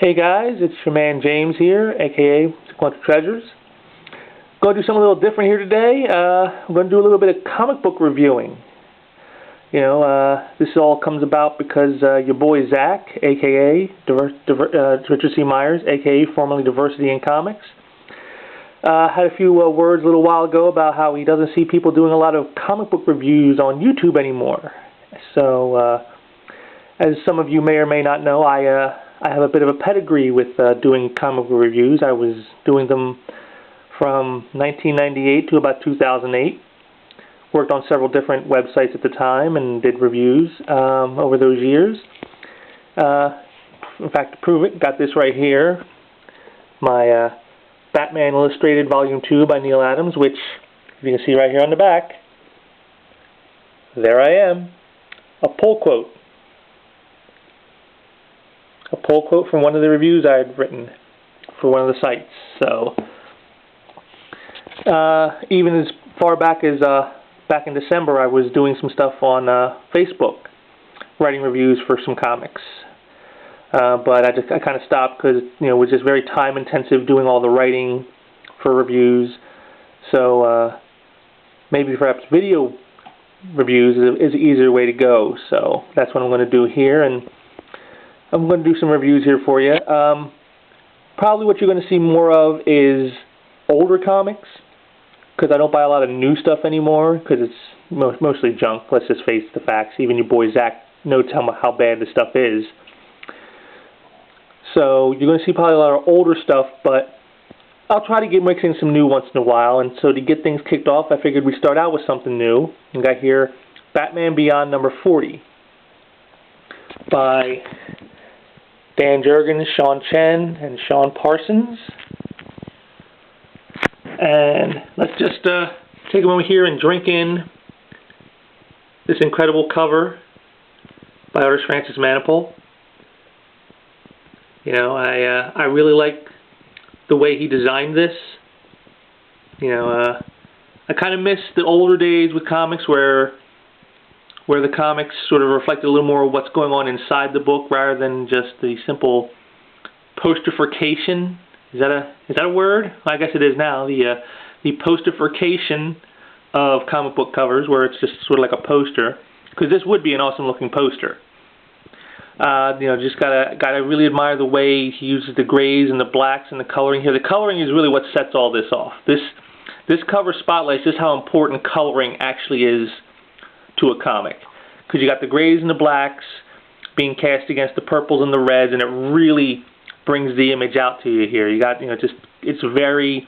Hey guys, it's your man James here, aka Sequential Treasures. Going to do something a little different here today. I'm going to do a little bit of comic book reviewing. This all comes about because your boy Zach, aka Richard C. Myers, aka formerly Diversity in Comics, had a few words a little while ago about how he doesn't see people doing a lot of comic book reviews on YouTube anymore. So, as some of you may or may not know, I have a bit of a pedigree with doing comic book reviews. I was doing them from 1998 to about 2008. Worked on several different websites at the time and did reviews over those years. In fact, to prove it, got this right here. My Batman Illustrated Volume 2 by Neil Adams, which, if you can see right here on the back, there I am. A pull quote. A pull quote from one of the reviews I had written for one of the sites. So, even as far back as back in December, I was doing some stuff on Facebook, writing reviews for some comics. But I kind of stopped because it was just very time intensive doing all the writing for reviews. So maybe perhaps video reviews is an easier way to go. So that's what I'm going to do here, and I'm going to do some reviews here for you. Probably what you're going to see more of is older comics, because I don't buy a lot of new stuff anymore, because it's mostly junk. Let's just face the facts. Even your boy Zach knows how bad this stuff is. So you're going to see probably a lot of older stuff, but I'll try to mix in some new once in a while. And so to get things kicked off, I figured we'd start out with something new. We got here Batman Beyond number 40 by Dan Jurgens, Chen, and Sean Parsons. And let's just take a moment here and drink in this incredible cover by artist Francis Manapul. I really like the way he designed this. I kind of miss the older days with comics where the comics sort of reflected a little more of what's going on inside the book rather than just the simple posterification. Is that a word? I guess it is now. The posterification of comic book covers, where it's just sort of like a poster. Because this would be an awesome looking poster. Just gotta really admire the way he uses the grays and the blacks and the coloring here. The coloring is really what sets all this off. This cover spotlights just how important coloring actually is to a comic, because you got the grays and the blacks being cast against the purples and the reds, and it really brings the image out to you here. You got it's very,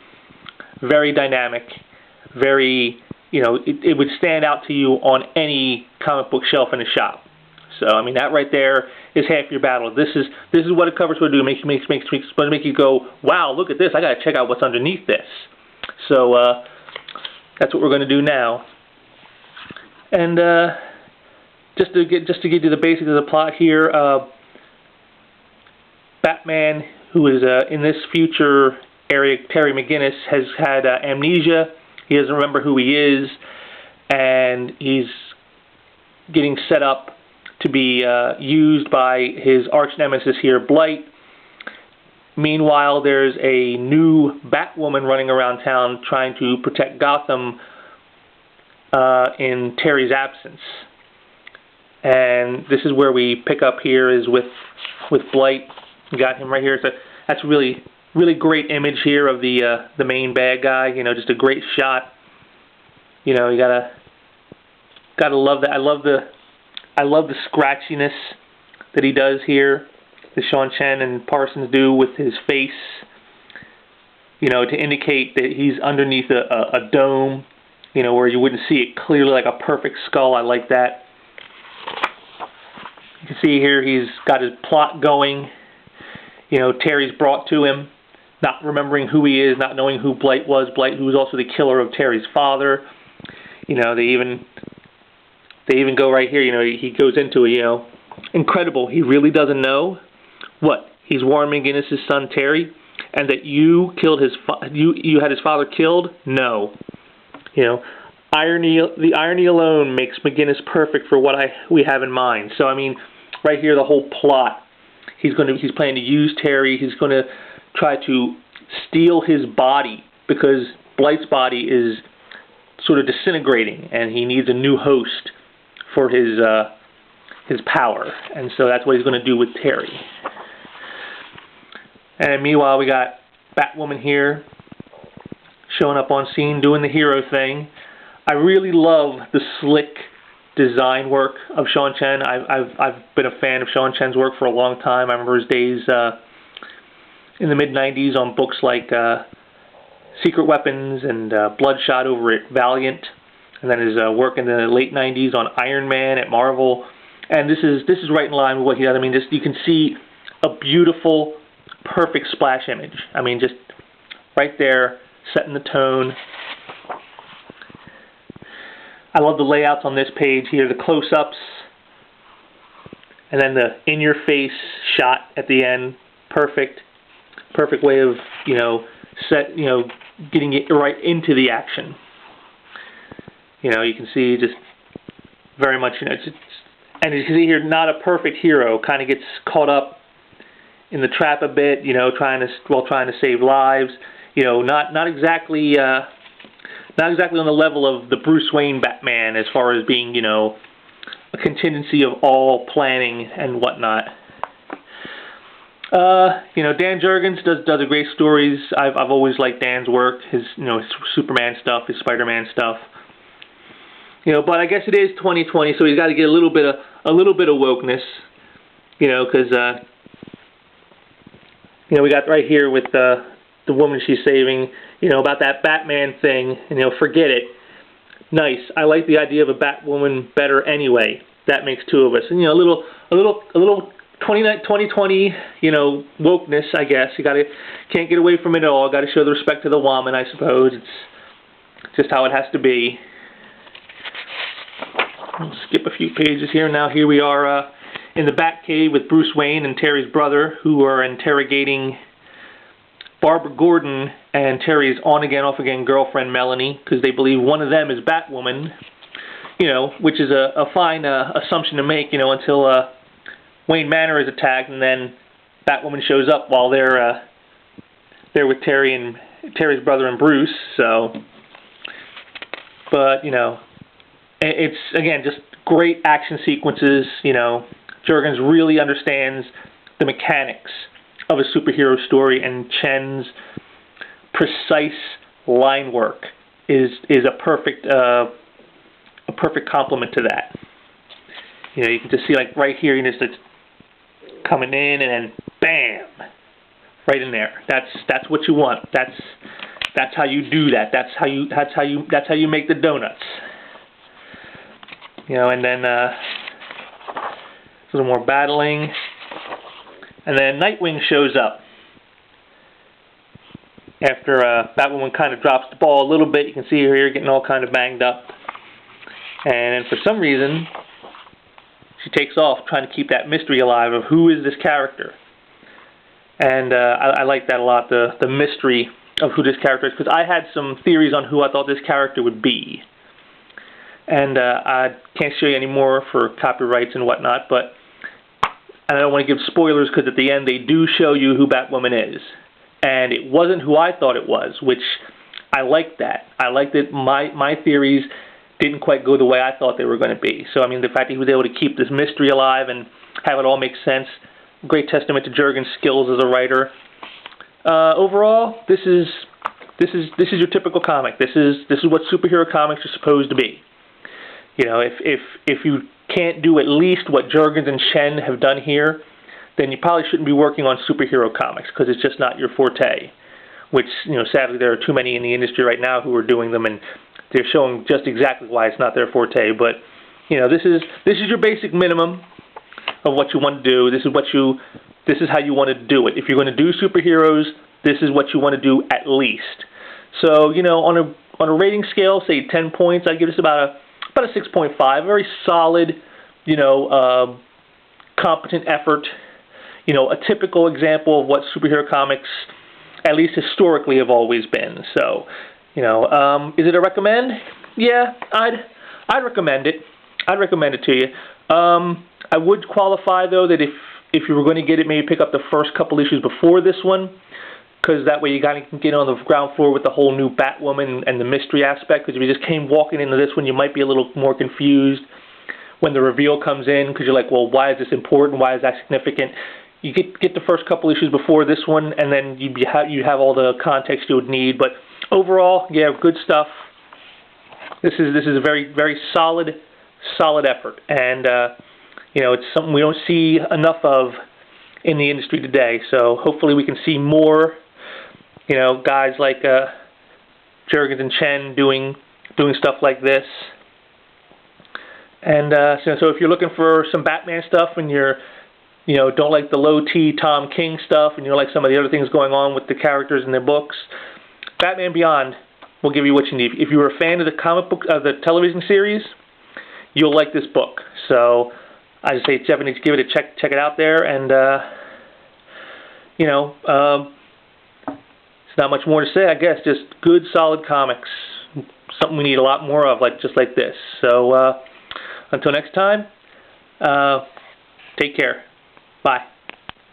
very dynamic, very it would stand out to you on any comic book shelf in a shop. So I mean, that right there is half your battle. This is what a cover's supposed to do. Supposed to make you go, wow, look at this. I got to check out what's underneath this. So that's what we're going to do now. And just to give you the basics of the plot here, Batman, who is in this future area, Terry McGinnis, has had amnesia. He doesn't remember who he is, and he's getting set up to be used by his arch nemesis here, Blight. Meanwhile, there's a new Batwoman running around town trying to protect Gotham in Terry's absence. And this is where we pick up here is with Blight. We got him right here. So that's really, really great image here of the main bad guy. Just a great shot. You gotta love that. I love the scratchiness that he does here, that Sean Chen and Parsons do with his face, to indicate that he's underneath a dome, where you wouldn't see it clearly, like a perfect skull. I like that. You can see here he's got his plot going. Terry's brought to him, not remembering who he is, not knowing who Blight was. Blight, who was also the killer of Terry's father. They even go right here, he goes into it, incredible. He really doesn't know what? He's Warren McGinnis' son, Terry, and that you killed you had his father killed? No. The irony alone makes McGinnis perfect for what we have in mind. So, I mean, right here, the whole plot He's planning to use Terry. He's going to try to steal his body because Blight's body is sort of disintegrating, and he needs a new host for his power. And so that's what he's going to do with Terry. And meanwhile, we got Batwoman here, showing up on scene, doing the hero thing. I really love the slick design work of Sean Chen. I've been a fan of Sean Chen's work for a long time. I remember his days in the mid-90s on books like Secret Weapons and Bloodshot over at Valiant, and then his work in the late 90s on Iron Man at Marvel. And this is right in line with what he does. I mean, you can see a beautiful, perfect splash image. I mean, just right there, setting the tone. I love the layouts on this page here, the close-ups, and then the in-your-face shot at the end. Perfect way of, getting it right into the action. You can see just very much, and you can see here, not a perfect hero, kind of gets caught up in the trap a bit, trying to save lives. Not exactly on the level of the Bruce Wayne Batman as far as being, a contingency of all planning and whatnot. Dan Jurgens does a great stories. I've always liked Dan's work, his Superman stuff, his Spider-Man stuff. But I guess it is 2020, so he's got to get a little bit of wokeness, because we got right here with the woman she's saving, about that Batman thing, and forget it. Nice. I like the idea of a Batwoman better anyway. That makes two of us. And a little 2020, wokeness, I guess. Can't get away from it all. Got to show the respect to the woman, I suppose. It's just how it has to be. I'll skip a few pages here. Now here we are in the Batcave with Bruce Wayne and Terry's brother, who are interrogating Barbara Gordon and Terry's on-again, off-again girlfriend, Melanie, because they believe one of them is Batwoman, which is a fine assumption to make, until Wayne Manor is attacked, and then Batwoman shows up while they're with Terry and Terry's brother and Bruce. So, but it's again just great action sequences. Jurgens really understands the mechanics of a superhero story, and Chen's precise line work is a perfect complement to that. You can just see like right here, it's coming in and then bam, right in there. That's what you want. That's how you do that. That's how you make the donuts. And then a little more battling. And then Nightwing shows up. After Batwoman kind of drops the ball a little bit, you can see her here getting all kind of banged up. And for some reason, she takes off trying to keep that mystery alive of who is this character. And I like that a lot, the mystery of who this character is, because I had some theories on who I thought this character would be. And I can't show you any more for copyrights and whatnot, but I don't want to give spoilers because at the end they do show you who Batwoman is. And it wasn't who I thought it was, which I liked that. I liked that my theories didn't quite go the way I thought they were going to be. So, I mean, the fact that he was able to keep this mystery alive and have it all make sense, great testament to Jurgens' skills as a writer. Overall, this is your typical comic. This is what superhero comics are supposed to be. If you can't do at least what Jurgens and Chen have done here, then you probably shouldn't be working on superhero comics because it's just not your forte. Which, sadly, there are too many in the industry right now who are doing them, and they're showing just exactly why it's not their forte. But this is your basic minimum of what you want to do. This is how you want to do it. If you're going to do superheroes, this is what you want to do at least. So on a rating scale, say 10 points, I give this about a 6.5. Very solid, competent effort. A typical example of what superhero comics, at least historically, have always been. So, is it a recommend? Yeah, I'd recommend it. I'd recommend it to you. I would qualify though that if you were going to get it, maybe pick up the first couple issues before this one, because that way you kind of can get on the ground floor with the whole new Batwoman and the mystery aspect. Because if you just came walking into this one, you might be a little more confused when the reveal comes in, because you're like, well, why is this important? Why is that significant? You get the first couple issues before this one, and then you have all the context you would need. But overall, yeah, good stuff. This is a very, very solid effort, and you know, it's something we don't see enough of in the industry today. So hopefully we can see more, you know, guys like Jurgens and Chen doing stuff like this. And so if you're looking for some Batman stuff and you know, don't like the low-T Tom King stuff, and you like some of the other things going on with the characters in their books, Batman Beyond will give you what you need. If you were a fan of the comic book, of the television series, you'll like this book. So I just say definitely give it a check it out there, and you know, it's not much more to say, I guess. Just good, solid comics. Something we need a lot more of, just like this. So until next time, take care. Bye.